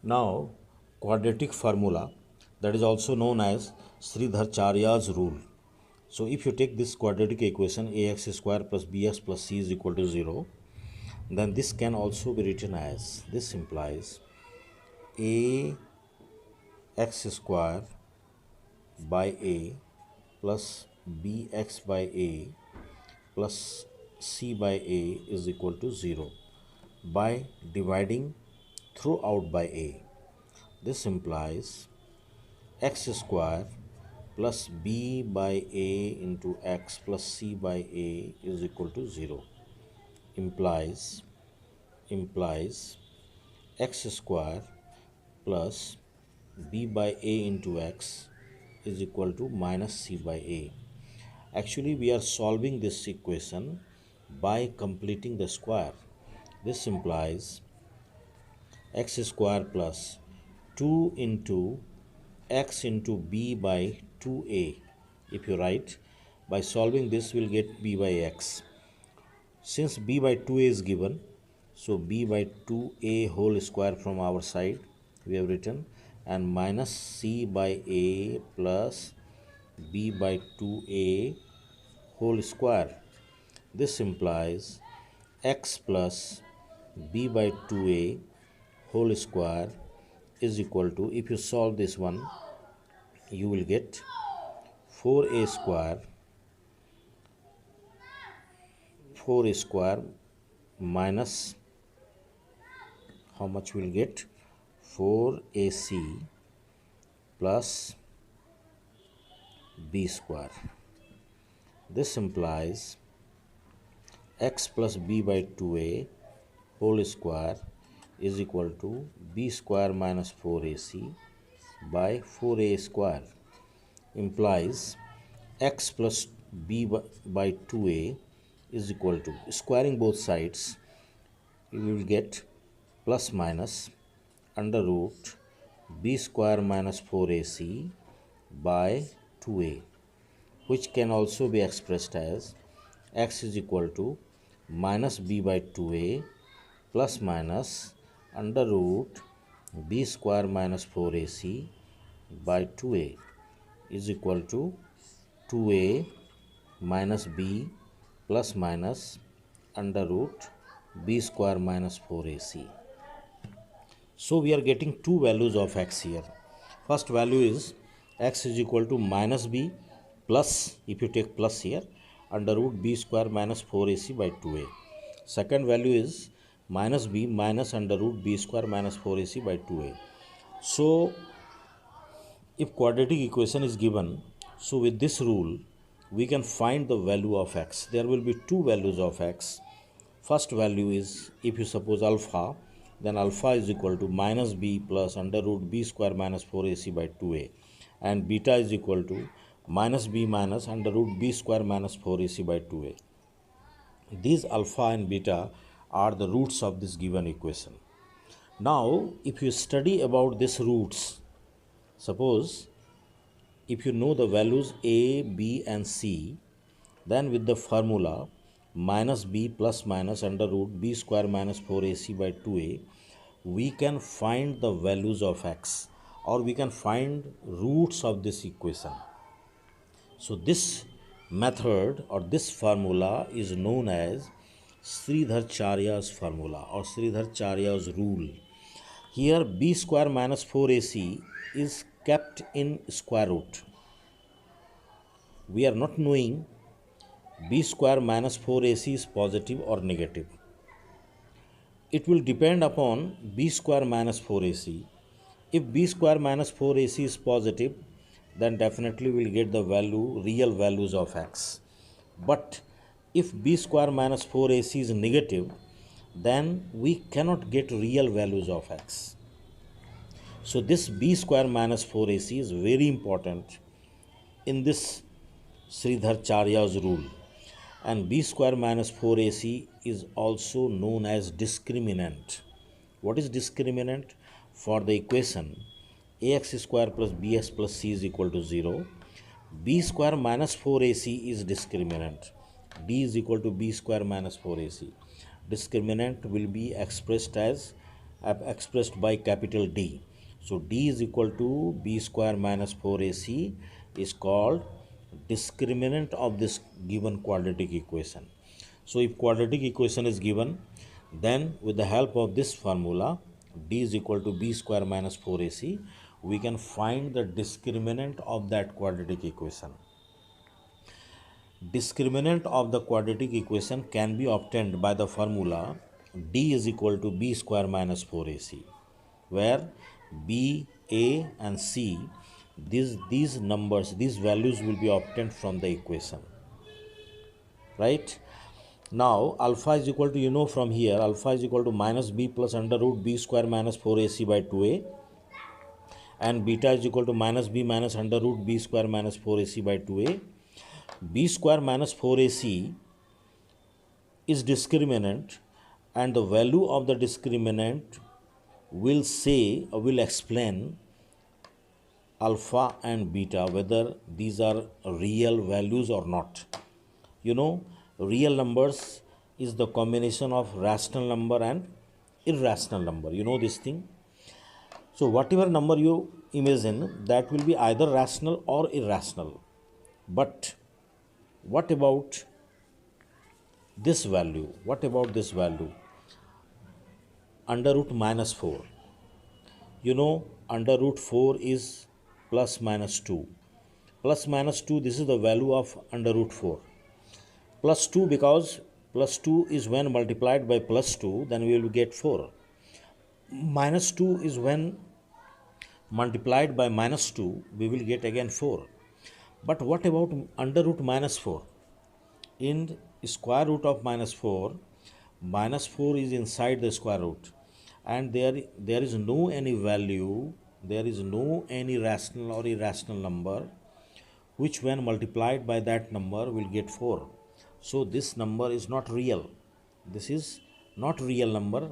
Now, quadratic formula, that is also known as Sridharacharya's rule. So if you take this quadratic equation ax square plus bx plus c is equal to 0, then this can also be written as, this implies ax square by a plus bx by a plus c by a is equal to 0 by dividing throughout by a. This implies x square plus b by a into x plus c by a is equal to 0. Implies x square plus b by a into x is equal to minus c by a. Actually, we are solving this equation by completing the square. This implies x square plus 2 into x into b by 2a. If you write, by solving this we'll get b by x. Since b by 2a is given, so b by 2a whole square from our side we have written, and minus c by a plus b by 2a whole square. This implies x plus b by 2a whole square is equal to, if you solve this one, you will get 4a square minus, how much we'll get, 4ac plus b square. This implies x plus b by 2a whole square is equal to b square minus 4ac by 4a square. Implies x plus b by 2a is equal to, squaring both sides, you will get plus minus under root b square minus 4ac by 2a, which can also be expressed as x is equal to minus b by 2a plus minus under root b square minus 4ac by 2a is equal to 2a minus b plus minus under root b square minus 4ac. So we are getting two values of x here. First value is x is equal to minus b plus, if you take plus here, under root b square minus 4ac by 2a. Second value is minus b minus under root b square minus 4ac by 2a. So if quadratic equation is given, so with this rule we can find the value of x. There will be two values of x. First value is, if you suppose alpha, then alpha is equal to minus b plus under root b square minus 4ac by 2a, and beta is equal to minus b minus under root b square minus 4ac by 2a. These alpha and beta are the roots of this given equation. Now if you study about these roots, suppose if you know the values a, b and c, then with the formula minus b plus minus under root b square minus 4ac by 2a, we can find the values of x, or we can find roots of this equation. So this method or this formula is known as Sridharacharya's formula or Sridharacharya's rule. Here b square minus 4ac is kept in square root. We are not knowing b square minus 4ac is positive or negative. It will depend upon b square minus 4ac. If b square minus 4ac is positive, then definitely we'll get the value, real values of x. But if b square minus 4ac is negative, then we cannot get real values of x. So this b square minus 4ac is very important in this Sridharacharya's rule. And b square minus 4ac is also known as discriminant. What is discriminant? For the equation ax square plus bx plus c is equal to 0, b square minus 4ac is discriminant. d is equal to b square minus 4ac. Discriminant will be expressed as expressed by capital D. So D is equal to B square minus 4AC is called discriminant of this given quadratic equation. So if quadratic equation is given, then with the help of this formula, D is equal to B square minus 4AC, we can find the discriminant of that quadratic equation. Discriminant of the quadratic equation can be obtained by the formula D is equal to B square minus 4AC, where B, A and C, these numbers, these values will be obtained from the equation, right? Now alpha is equal to, you know from here, alpha is equal to minus B plus under root B square minus 4AC by 2A, and beta is equal to minus B minus under root B square minus 4AC by 2A. B square minus 4AC is discriminant, and the value of the discriminant will explain alpha and beta, whether these are real values or not. You know, real numbers is the combination of rational number and irrational number. You know this thing. So whatever number you imagine, that will be either rational or irrational. But what about this value? What about this value? Under root minus 4. You know, under root 4 is plus minus 2. Plus minus 2, this is the value of under root 4. Plus 2, because plus 2 is when multiplied by plus 2, then we will get 4. Minus 2 is when multiplied by minus 2, we will get again 4. But what about under root minus 4? In square root of minus 4 is inside the square root, and there is no any value, there is no any rational or irrational number which when multiplied by that number will get 4. So this number is not real. This is not real number.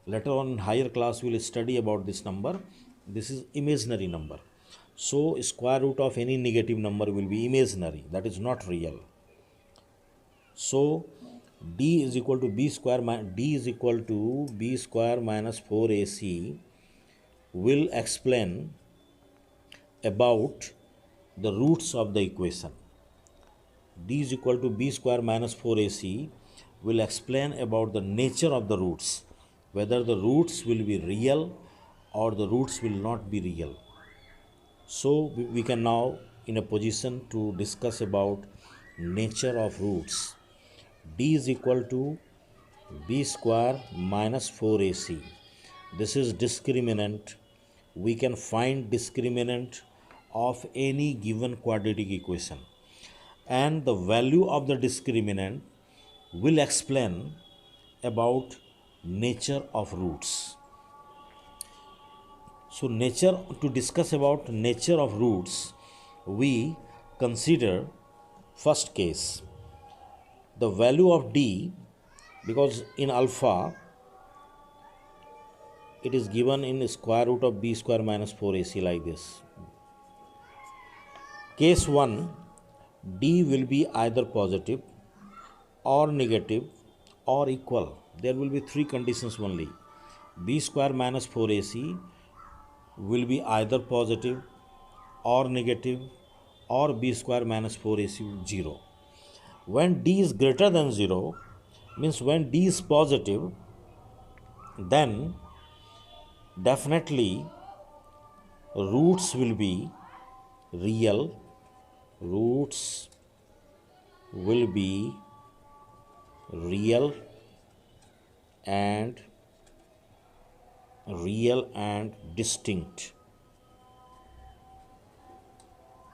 Later on in higher class we will study about this number. This is imaginary number. So square root of any negative number will be imaginary, that is not real. So D is equal to B square minus 4AC will explain about the roots of the equation. D is equal to B square minus 4AC will explain about the nature of the roots, whether the roots will be real or the roots will not be real. So we can now in a position to discuss about nature of roots. D is equal to B square minus 4AC. This is discriminant. We can find discriminant of any given quadratic equation, and the value of the discriminant will explain about nature of roots. So to discuss about nature of roots, we consider first case. The value of D, because in alpha it is given in square root of B square minus 4AC like this. Case 1, D will be either positive or negative or equal. There will be three conditions only. B square minus 4AC will be either positive or negative, or B square minus 4AC 0. When D is greater than 0, means when D is positive, then definitely roots will be real. Roots will be real and distinct.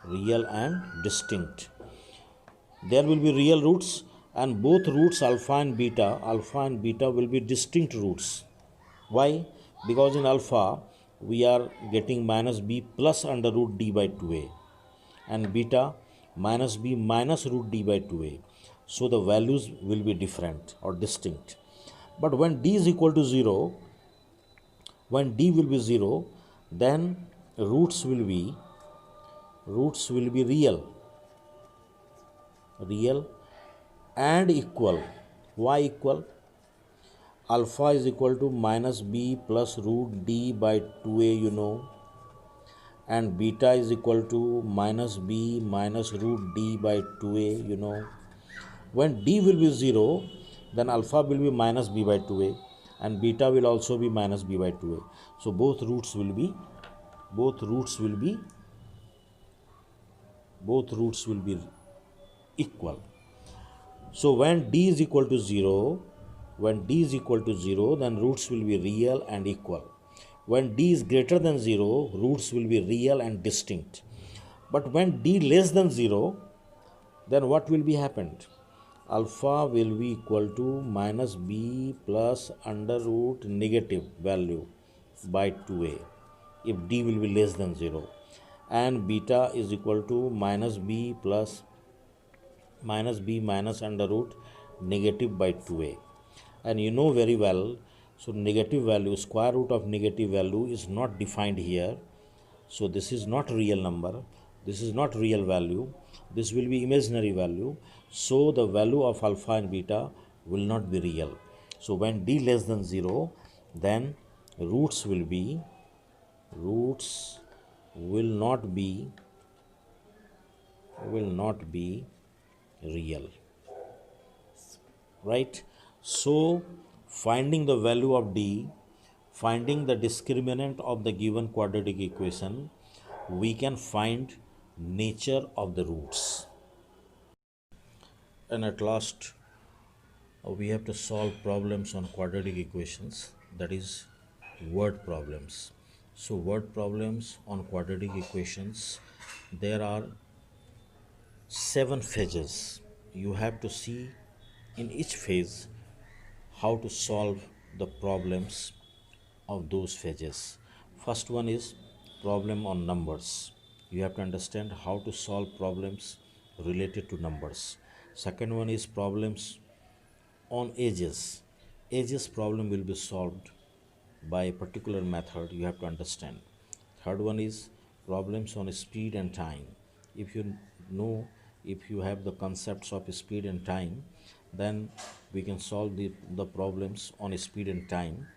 Real and distinct. There will be real roots, and both roots alpha and beta will be distinct roots. Why? Because in alpha we are getting minus b plus under root d by 2a, and beta minus b minus root d by 2a. So the values will be different or distinct. But when d is equal to 0, when d will be 0, then roots will be real and equal. Why equal? alpha is equal to minus b plus root d by 2a, you know, and beta is equal to minus b minus root d by 2a, you know. When d will be 0, then alpha will be minus b by 2a and beta will also be minus b by 2a. So both roots will be equal. So when d is equal to 0, then roots will be real and equal. When d is greater than 0, roots will be real and distinct. But when d less than 0, then what will be happened? Alpha will be equal to minus b plus under root negative value by 2a if d will be less than 0, and beta is equal to minus b minus under root negative by 2a. And you know very well, so negative value, square root of negative value is not defined here. So this is not real number, this is not real value, this will be imaginary value. So the value of alpha and beta will not be real. So when d less than 0, then roots will not be real, right? So finding the value of d, finding the discriminant of the given quadratic equation, we can find nature of the roots. And at last, we have to solve problems on quadratic equations, that is word problems. So word problems on quadratic equations, there are 7 phases. You have to see in each phase how to solve the problems of those phases. First one is problem on numbers. You have to understand how to solve problems related to numbers. Second one is problems on ages. Ages problem will be solved by a particular method, you have to understand. Third one is problems on speed and time. If you know, if you have the concepts of speed and time, then we can solve the problems on speed and time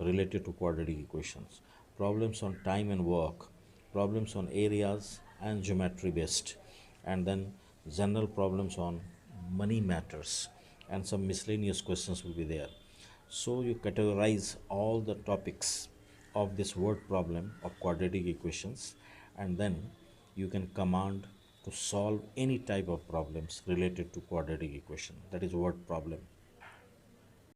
related to quadratic equations. Problems on time and work, problems on areas and geometry based, and then general problems on money matters, and some miscellaneous questions will be there. So you categorize all the topics of this word problem of quadratic equations, and then you can command to solve any type of problems related to quadratic equation, that is word problem.